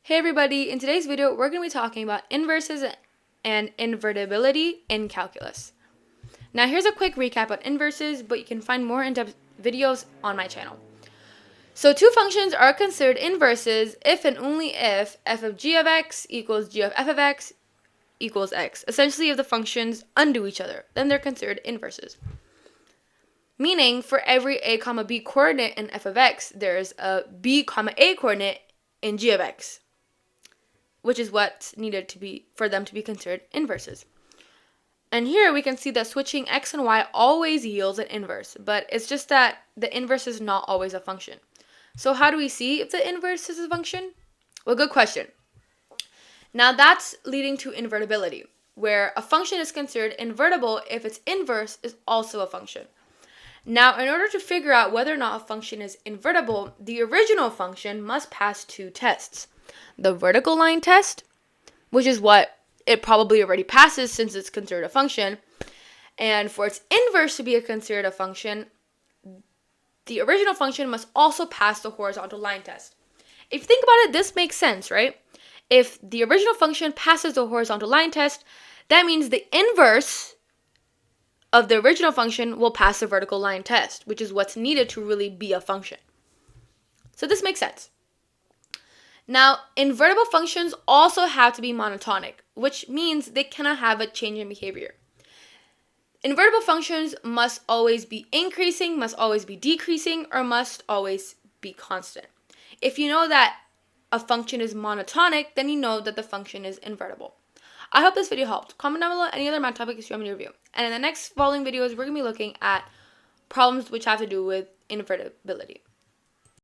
Hey everybody, in today's video we're going to be talking about inverses and invertibility in calculus. Now here's a quick recap on inverses, but you can find more in-depth videos on my channel. So two functions are considered inverses if and only if f of g of x equals g of f of x equals x. Essentially, if the functions undo each other, then they're considered inverses. Meaning, for every a comma b coordinate in f of x, there's a b comma a coordinate in g of x, which is what's needed to be for them to be considered inverses. And here we can see that switching x and y always yields an inverse, but it's just that the inverse is not always a function. So how do we see if the inverse is a function? Well, good question. Now that's leading to invertibility, where a function is considered invertible if its inverse is also a function. Now, in order to figure out whether or not a function is invertible, the original function must pass two tests. The vertical line test, which is what it probably already passes since it's considered a function, and for its inverse to be considered a function, the original function must also pass the horizontal line test. If you think about it, this makes sense, right? If the original function passes the horizontal line test, that means the inverse of the original function will pass the vertical line test, which is what's needed to really be a function. So this makes sense. Now, invertible functions also have to be monotonic, which means they cannot have a change in behavior. Invertible functions must always be increasing, must always be decreasing, or must always be constant. If you know that a function is monotonic, then you know that the function is invertible. I hope this video helped. Comment down below any other math topics you want me to review. And in the next following videos, we're going to be looking at problems which have to do with invertibility.